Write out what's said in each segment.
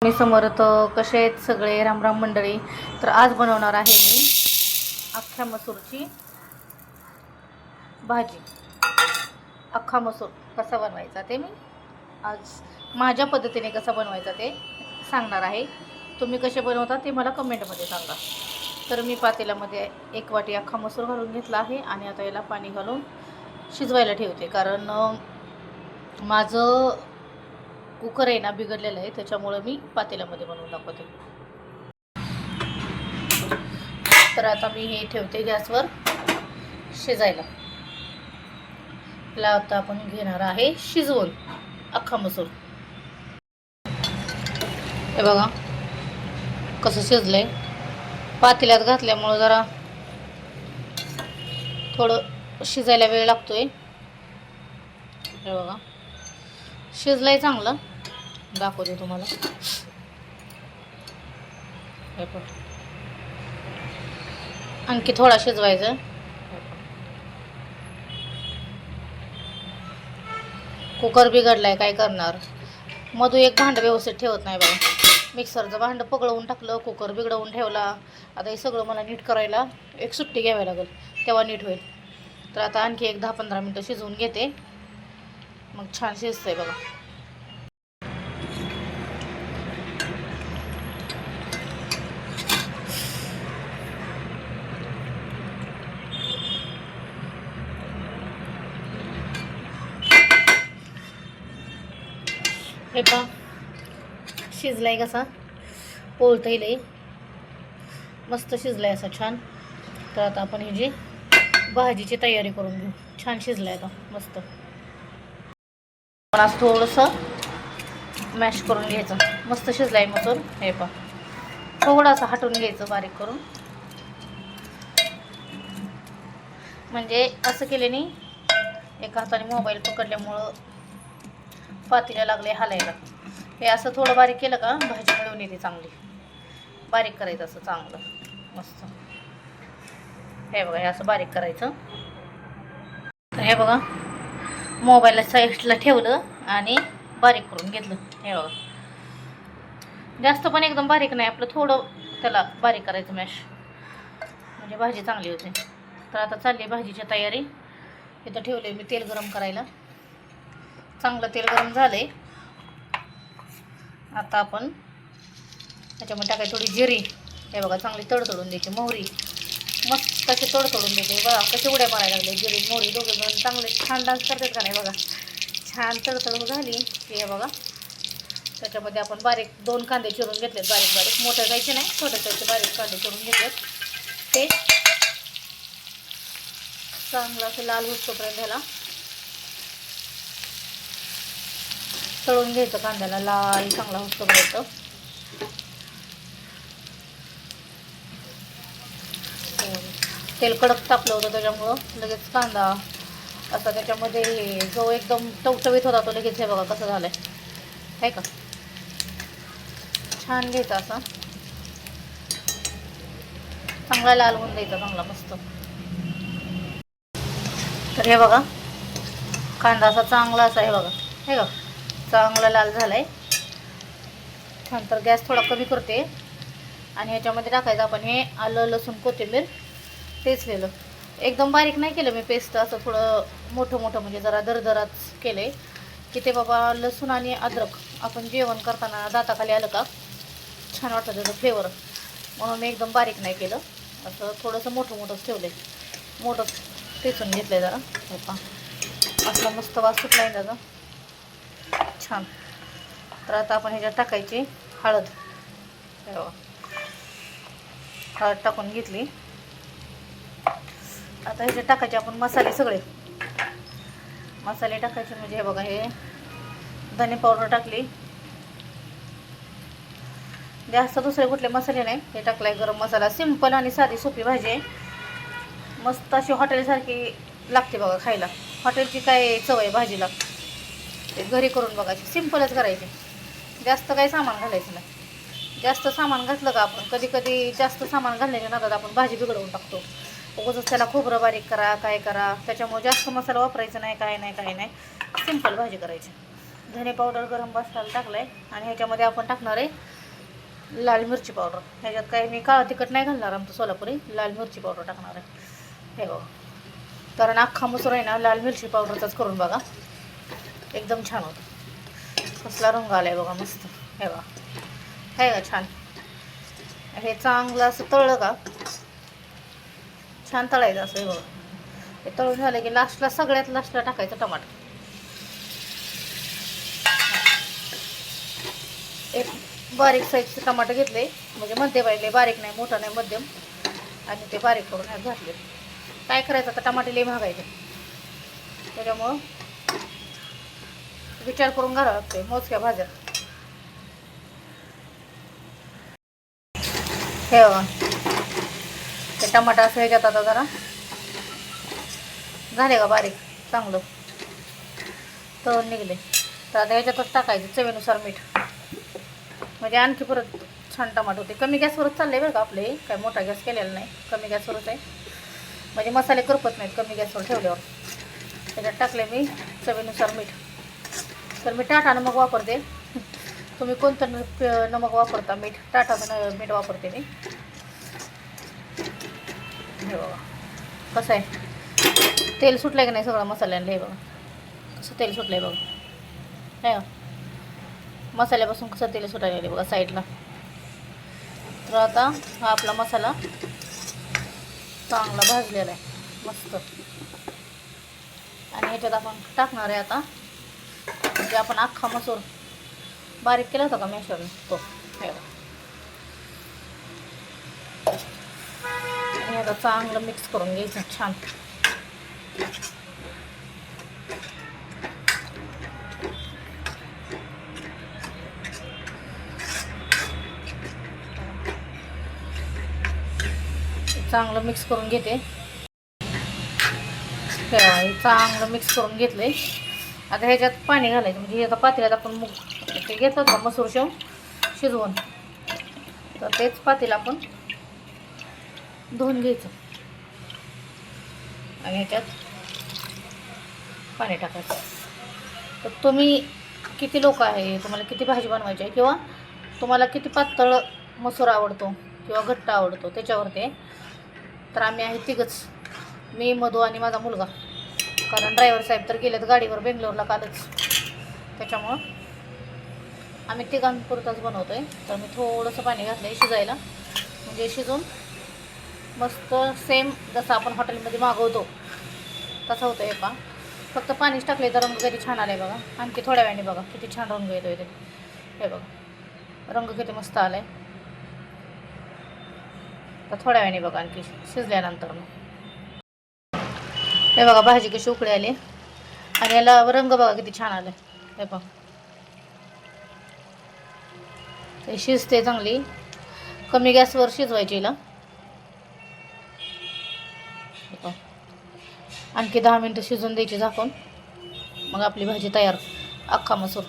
मी समर्थ. कसे आहेत सगळे? रामराम मंडळी. तर आज बनवणार आहे मी अख्ख्या मसूरची भाजी. अख्खा मसूर कसा बनवायचा ते मी आज माझ्या पद्धतीने कसा बनवायचा ते सांगणार आहे. तुम्ही कसे बनवता ते मला कमेंटमध्ये सांगा. तर मी पातेल्यामध्ये 1 वाटी अख्खा मसूर घालून घेतला आहे आणि आता याला पाणी घालून शिजवायला ठेवते. कारण माझं कुकर आहे ना बिघडलेलं आहे, त्याच्यामुळं मी पातेल्यामध्ये बनवून दाखवते. तर आता मी हे ठेवते गॅसवर शिजायला. आता आपण घेणार आहे शिजवून अख्खा मसूर. हे बघा कसं शिजलंय. पातेल्यात घातल्यामुळं जरा थोडं शिजायला वेळ लागतोय. हे बघा शिजलंय चांगलं. दाखवते तुम्हाला. हे पण आणखी थोडा शिजवायचं. कुकर बिघडलाय, काय करणार. मधू एक भांडं व्यवस्थित ठेवत नाही बघा. मिक्सरचं भांडं पगळवून टाकलं, कुकर बिघडवून ठेवला. आता हे सगळं मला नीट करायला एक सुट्टी घ्यावी लागेल, तेव्हा नीट होईल. तर आता आणखी एक 10-15 मिनटं शिजवून घेते, मग छान शिजतंय बघा. हे पहा शिजलाय कसा, पोळतही लई मस्त शिजलाय असा छान. तर आता आपण ही जी भाजीची तयारी करून घेऊ. छान शिजलाय आता मस्त. पण असं थोडंसं मॅश करून घ्यायचं. मस्त शिजलाय मसूर. हे पहा थोडंसं हटवून घ्यायचं बारीक करून. म्हणजे असं केल्याने एका हाताने मोबाईल पकडल्यामुळं पातीला लागले हालायला. हे असं थोडं बारीक केलं का भाजी मिळून येते चांगली. बारीक करायचं असं चांगलं मस्त. हे बघा हे असं बारीक करायचं. तर हे बघा मोबाईलला साईडला ठेवलं आणि बारीक करून घेतलं. हे बघा जास्त पण एकदम बारीक नाही, आपलं थोडं त्याला बारीक करायचं मॅश, म्हणजे भाजी चांगली होते. तर आता चालली भाजीची तयारी. इथं ठेवले मी तेल गरम करायला. चांगलं तेल गरम झालंय. आता आपण त्याच्यामध्ये टाकायची थोडी जिरी. हे बघा चांगली तडतडून द्यायची. मोहरी मस्त अशी तडतडून द्यायची. बघा कशी उड्या मारायला लागले. जिरी मोहरी दोघे जण चांगले छान डान्स करतात का नाही बघा. छान तडतडून झाली की हे बघा त्याच्यामध्ये आपण बारीक 2 कांदे चिरून घेतलेत. बारीक बारीक, मोठे जायचे नाही, छोटे छोटे बारीक कांदे चिरून घेतलेत. ते चांगलं असं लाल होतोपर्यंत ह्याला तळून घ्यायचं. कांद्याला लाल चांगला होतोपर्यंत. तेल कडक तापलं होतं त्याच्यामुळं लगेच कांदा असा त्याच्यामध्ये जो एकदम टवटवीत होता तो लगेच हे बघा कसं झालंय. आहे का छान घ्यायचा असा चांगला लाल होऊन द्यायचा चांगला मस्त. तर हे बघा कांदा असा चांगला असा हे बघा हे का चांगला लाल झालाय छान. तर गॅस थोडा कमी करते आणि ह्याच्यामध्ये टाकायचं आपण हे आलं लसूण कोथिंबीर टेचलेलं. एकदम बारीक नाही केलं मी पेस्ट, असं थोडं मोठं मोठं म्हणजे जरा दरदरात केलंय की ते बाबा लसूण आणि अद्रक आपण जेवण करताना दाताखाली आलं का छान वाटतं त्याचं फ्लेवर, म्हणून मी एकदम बारीक नाही केलं. असं थोडंसं मोठं मोठंच ठेवलं आहे. मोठं टेचून घेतलं आहे जरा. हे पहा असला मस्त वास सुटला आहे त्याचा छान. तर आता आपण ह्याच्यात टाकायची हळद. हळद टाकून घेतली. आता ह्याच्यात टाकायचे आपण मसाले सगळे. मसाले टाकायचे म्हणजे हे बघा हे धने पावडर टाकली. जास्त दुसरे कुठले मसाले नाही, हे टाकलाय गरम मसाला. सिंपल आणि साधी सोपी भाजी आहे. मस्त अशी हॉटेलसारखी लागते बघा खायला. हॉटेलची काय चव आहे भाजीला, ते घरी करून बघायची. सिंपलच करायची, जास्त काही सामान घालायचं नाही. जास्त सामान घातलं का आपण कधी कधी जास्त सामान घालण्याच्या नादात आपण भाजी बिघडवून टाकतो. उगाच त्याला खोबरं बारीक करा काय करा, त्याच्यामुळे जास्त मसाला वापरायचा नाही. काय नाही सिंपल भाजी करायची. धने पावडर गरम मसाला टाकलाय आणि ह्याच्यामध्ये आपण टाकणार आहे लाल मिरची पावडर. ह्याच्यात काही मी काळं तिखट नाही घालणार, आमचं सोलापुरी लाल मिरची पावडर टाकणार आहे. हे बघा, कारण अख्खा मसूर आहे ना लाल मिरची पावडरचाच करून बघा, एकदम छान होतं. कसला रंग आला आहे बघा, मस्त. हे बघा, आहे का छान. हे चांगलं असं तळलं का छान तळायचं असं. हे बघा, हे तळून झालं की लास्टला, सगळ्यात लास्टला टाकायचं टमाटर. एक बारीक साईजचे टमाटर घेतले, म्हणजे मध्यम पाहिजे, बारीक नाही, मोठा नाही, मध्यम. आणि ते बारीक करून ह्यात घातले. काय करायचं आता, टमाटे लई महागायचे, त्याच्यामुळं विचार करून घालावं लागते मोजक्या भाज्या. हे बघा, ते टमाटर असं ह्याच्यात आता जरा झाले का बारीक, चांगलं तळून निघले. तर आता ह्याच्यातच टाकायचं चवीनुसार मीठ, म्हणजे आणखी परत छान टमाटर होते. कमी गॅसवरच चाललं आहे बरं का आपले, काय मोठा गॅस केलेला नाही, कमी गॅसवरच आहे, म्हणजे मसाले करपत नाहीत कमी गॅसवर ठेवल्यावर. त्याच्यात टाकले मी चवीनुसार मीठ. तर मी टाटा नमक वापरते, तुम्ही कोणतं नमक वापरता? मीठ, टाटाचं मीठ वापरते मी. हे बघा कसं आहे, तेल सुटलं की नाही सगळं मसाल्यांना. हे बघा कसं तेल सुटलं आहे बघा, हे मसाल्यापासून कसं तेल सुटायला लागले बघा साईडला. तर आता हा आपला मसाला चांगला भाजलेला आहे मस्त. आणि ह्याच्यात आपण टाकणार आहे आता, म्हणजे आपण अख्खा मसूर बारीक केला होता का मॅशरने, तो. हे आणि आता चांगलं मिक्स करून घ्यायचं छान. चांगलं मिक्स करून घेते. चांगलं मिक्स करून घेतलंय. आता ह्याच्यात पाणी घालायचं, म्हणजे आता पातेल्यात आपण ते घेतात का मसूर शेव शिजवून, तर तेच पातेलं आपण धुवून घ्यायचं आणि ह्याच्यात पाणी टाकायचं. तर तुम्ही किती लोक आहे, तुम्हाला किती भाजी बनवायची आहे, किंवा तुम्हाला किती पातळ मसूर आवडतो किंवा घट्ट आवडतो त्याच्यावरती आहे. तर आम्ही आहे तिघंच, मी, मधू आणि माझा मुलगा, कारण ड्रायव्हर साहेब तर गेलेत गाडीवर बेंगलोरला कालच, त्याच्यामुळं आम्ही तिघांपुरताच बनवतो आहे. तर मी थोडंसं पाणी घातलं आहे शिजायला, म्हणजे शिजून मस्त सेम जसं आपण हॉटेलमध्ये मागवतो तसं होतं. हे पा फक्त पाणीच टाकले तर रंग किती छान आला आहे बघा. आणखी थोड्या वेळाने बघा किती छान रंग येतो इथे. हे बघा रंग किती मस्त आला आहे. तर थोड्या वेळाने बघा आणखी शिजल्यानंतर मग हे बघा भाजी कशी उकळी आली आणि याला रंग बघा किती छान आला. हे बघा ते शिजते चांगली, कमी गॅसवर शिजवायची हिला. आणखी 10 मिनटं शिजून द्यायची झाकून, मग आपली भाजी तयार. अख्खा मसूर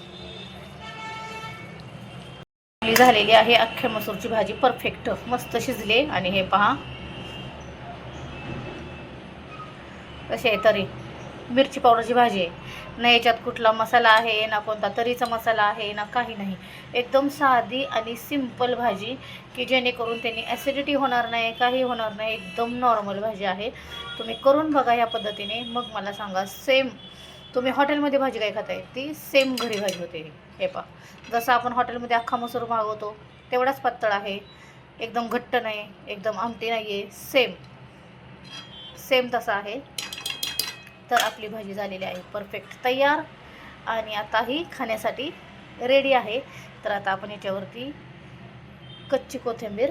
झालेली आहे, अख्ख्या मसूरची भाजी परफेक्ट मस्त शिजले. आणि हे पहा कशी आहे, तरी मिरची पावडरची भाजी आहे ना, याच्यात कुठला मसाला आहे ना, कोणता तरीचा मसाला आहे ना, काही नाही. एकदम साधी आणि सिंपल भाजी, की जेणेकरून त्यांनी ॲसिडिटी होणार नाही, काही होणार नाही. एकदम नॉर्मल भाजी आहे. तुम्ही करून बघा ह्या पद्धतीने, मग मला सांगा. सेम तुम्ही हॉटेलमध्ये भाजी काय खाताय ती सेम घरी भाजी होते. हे पहा जसं आपण हॉटेलमध्ये अख्खा मसूर मागवतो तेवढाच पातळ आहे, एकदम घट्ट नाही, एकदम आमटी नाही आहे, सेम तसं आहे. तर आपली भाजी झालेली आहे परफेक्ट तयार, आणि आता ही खाण्यासाठी रेडी आहे. तर आता आपण याच्यावरती कच्ची कोथिंबीर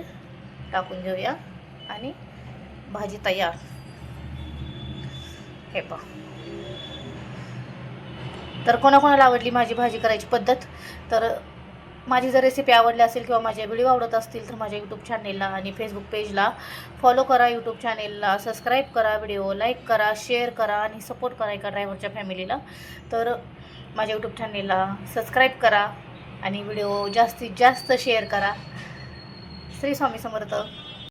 टाकून घेऊया आणि भाजी तयार. हे पहा, तर कोणाकोणाला आवडली माझी भाजी करायची पद्धत, तर माझी जर रेसिपी आवडली असेल किंवा माझे व्हिडिओ आवडत असतील तर माझ्या यूट्यूब चॅनेलला आणि फेसबुक पेजला फॉलो करा, यूट्यूब चॅनेलला सबस्क्राईब करा, व्हिडिओ लाईक करा, शेअर करा आणि सपोर्ट करा एका ड्रायव्हरच्या फॅमिलीला. तर माझ्या यूट्यूब चॅनेलला सबस्क्राईब करा आणि व्हिडिओ जास्तीत जास्त शेअर करा. श्री स्वामी समर्थ.